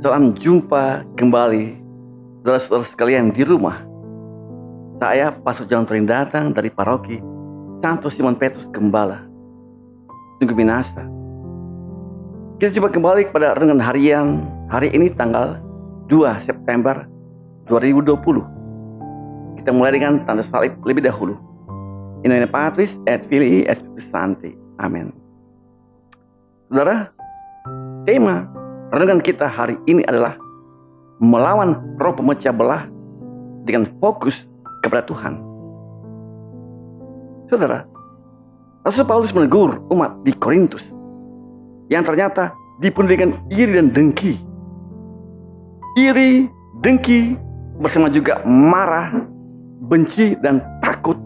Salam jumpa kembali, saudara-saudara sekalian di rumah. Saya Pastor John Torin datang dari paroki Santo Simon Petrus Gembala. Sungguh binasa. Kita coba kembali kepada renungan harian hari ini tanggal 2 September 2020. Kita mulai dengan tanda salib lebih dahulu. In nomine Patris et Filii et Spiritus Sancti. Amin. Saudara, tema renungan kita hari ini adalah melawan roh pemecah belah dengan fokus kepada Tuhan. Saudara, Rasul Paulus menegur umat di Korintus yang ternyata dipenuhi dengan iri dan dengki. Iri, dengki, bersama juga marah, benci, dan takut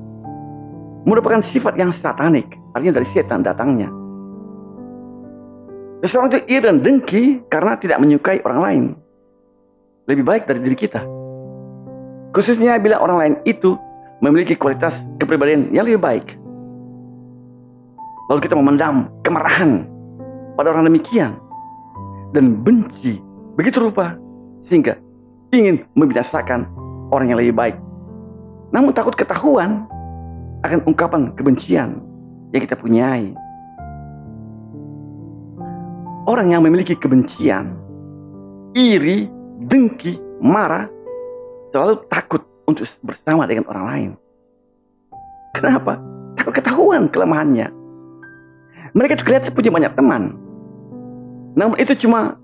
merupakan sifat yang satanik, artinya dari setan datangnya. Seseorang itu iri dan dengki karena tidak menyukai orang lain lebih baik dari diri kita. Khususnya bila orang lain itu memiliki kualitas kepribadian yang lebih baik. Lalu kita memendam kemarahan pada orang demikian dan benci begitu rupa sehingga ingin membinasakan orang yang lebih baik. Namun takut ketahuan akan ungkapan kebencian yang kita punyai. Orang yang memiliki kebencian, iri, dengki, marah, selalu takut untuk bersama dengan orang lain. Kenapa? Takut ketahuan kelemahannya. Mereka itu kelihatan punya banyak teman. Namun itu cuma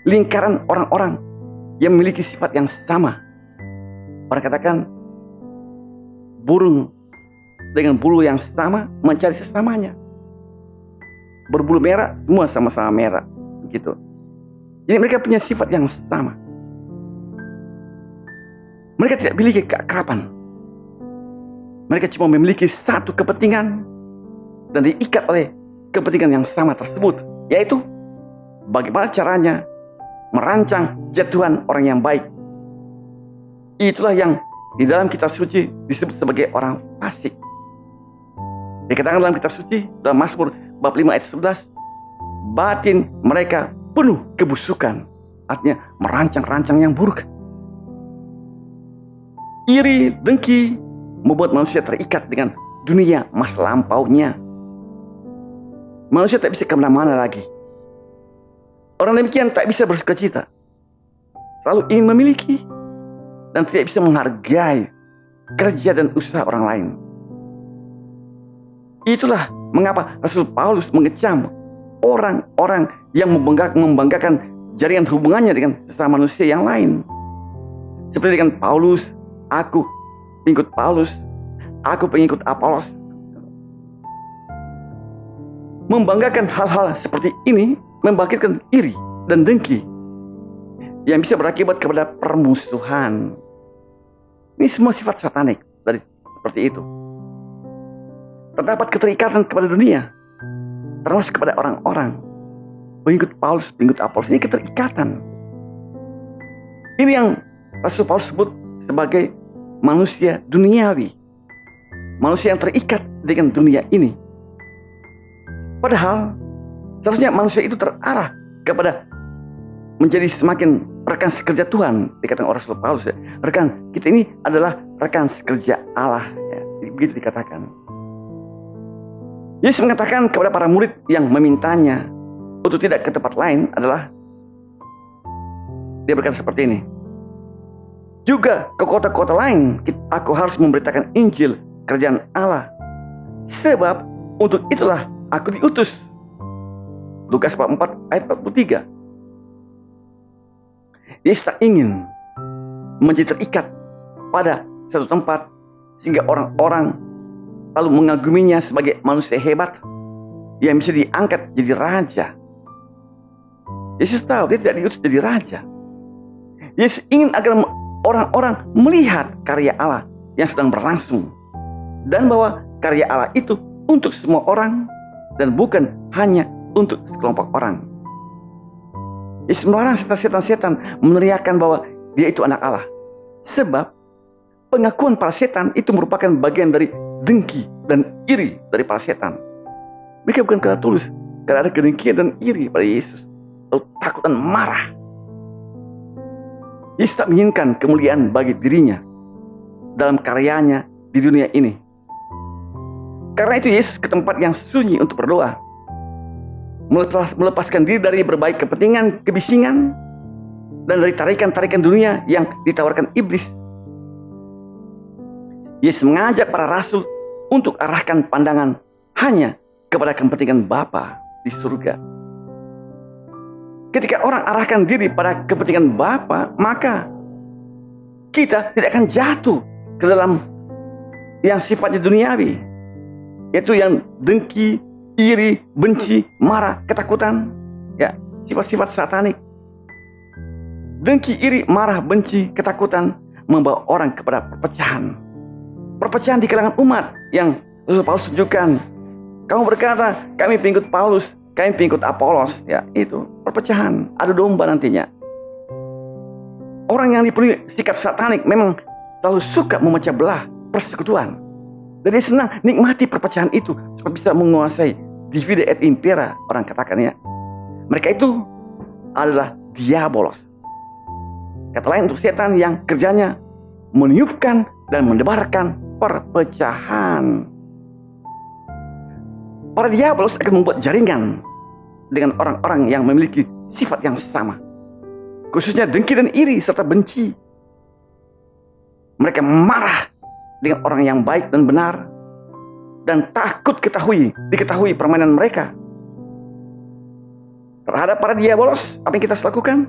lingkaran orang-orang yang memiliki sifat yang sama. Orang katakan, burung dengan bulu yang sama mencari sesamanya. Berbulu merah, semua sama-sama merah. Begitu. Jadi mereka punya sifat yang sama. Mereka tidak memiliki keakraban. Mereka cuma memiliki satu kepentingan dan diikat oleh kepentingan yang sama tersebut, yaitu bagaimana caranya merancang jatuhan orang yang baik. Itulah yang di dalam kitab suci disebut sebagai orang fasik. Dikatakan dalam kitab suci, dalam Mazmur bab 5 ayat 11, batin mereka penuh kebusukan, artinya merancang-rancang yang buruk. Iri, dengki membuat manusia terikat dengan dunia masa lampaunya. Manusia tak bisa kemana-mana lagi. Orang demikian tak bisa bersukacita, selalu ingin memiliki dan tidak bisa menghargai kerja dan usaha orang lain. Itulah mengapa Rasul Paulus mengecam orang-orang yang membanggakan jaringan hubungannya dengan sesama manusia yang lain. Seperti dengan Paulus, aku pengikut Paulus, aku pengikut Apolos. Membanggakan hal-hal seperti ini membangkitkan iri dan dengki yang bisa berakibat kepada permusuhan. Ini semua sifat satanik dari seperti itu. Terdapat keterikatan kepada dunia, termasuk kepada orang-orang pengikut Paulus, pengikut Apolos. Ini keterikatan. Ini yang Rasul Paulus sebut sebagai manusia duniawi, manusia yang terikat dengan dunia ini. Padahal seharusnya manusia itu terarah kepada menjadi semakin rekan sekerja Tuhan. Dikatakan oleh Rasul Paulus, ya, rekan kita ini adalah rekan sekerja Allah, ya. Begitu dikatakan. Yesus mengatakan kepada para murid yang memintanya untuk tidak ke tempat lain adalah, dia berkata seperti ini, juga ke kota-kota lain aku harus memberitakan Injil kerajaan Allah, sebab untuk itulah aku diutus. Lukas 4 ayat 43. Yesus tak ingin menjadi terikat pada satu tempat sehingga orang-orang lalu mengaguminya sebagai manusia hebat yang bisa diangkat jadi raja. Yesus tahu dia tidak diutus jadi raja. Yesus ingin agar orang-orang melihat karya Allah yang sedang berlangsung, dan bahwa karya Allah itu untuk semua orang dan bukan hanya untuk sekelompok orang. Yesus melarang setan-setan meneriakkan bahwa dia itu anak Allah, sebab pengakuan para setan itu merupakan bagian dari dengki dan iri dari para setan. Mereka bukan karena tulus, karena ada kedengkian dan iri pada Yesus, lalu takut dan marah. Yesus tak menginginkan kemuliaan bagi dirinya dalam karyanya di dunia ini. Karena itu Yesus ke tempat yang sunyi untuk berdoa, melepaskan diri dari berbagai kepentingan, kebisingan, dan dari tarikan-tarikan dunia yang ditawarkan iblis. Yesus mengajak para rasul untuk arahkan pandangan hanya kepada kepentingan Bapa di surga. Ketika orang arahkan diri pada kepentingan Bapa, maka kita tidak akan jatuh ke dalam yang sifatnya duniawi, yaitu yang dengki, iri, benci, marah, ketakutan, ya, sifat-sifat satanik. Dengki, iri, marah, benci, ketakutan membawa orang kepada perpecahan. Perpecahan di kalangan umat yang Rasul Paulus tunjukkan. Kamu berkata, kami pengikut Paulus, kami pengikut Apolos, ya, itu perpecahan, adu domba nantinya. Orang yang dipenuhi sikap satanik memang selalu suka memecah belah, persekutuan. Dan dia senang nikmati perpecahan itu supaya bisa menguasai divide et impera, orang katakannya. Mereka itu adalah diabolos. Kata lain untuk setan yang kerjanya meniupkan dan mendebarkan perpecahan. Para diabolos akan membuat jaringan dengan orang-orang yang memiliki sifat yang sama, khususnya dengki dan iri serta benci. Mereka marah dengan orang yang baik dan benar, dan takut diketahui permainan mereka. Terhadap para diabolos, apa yang kita lakukan?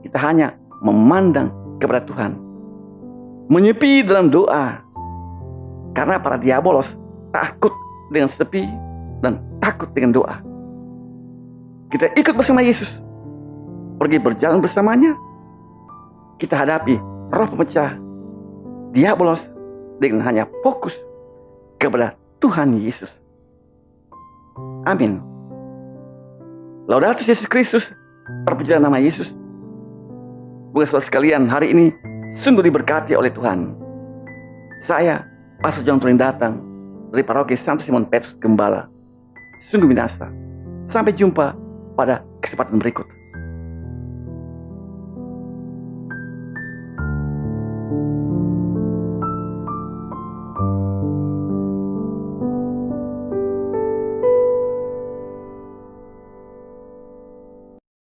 Kita hanya memandang kepada Tuhan, menyepi dalam doa, karena para diabolos takut dengan sepi dan takut dengan doa. Kita ikut bersama Yesus, pergi berjalan bersamanya. Kita hadapi roh pemecah diabolos dengan hanya fokus kepada Tuhan Yesus. Amin. Laudatus Yesus Kristus, terpujilah nama Yesus. Bukan saudara sekalian, hari ini sungguh diberkati oleh Tuhan. Saya, Pastor John Turing datang dari Paroki Santo Simon Petrus Gembala, Sungguh Minasa. Sampai jumpa pada kesempatan berikut.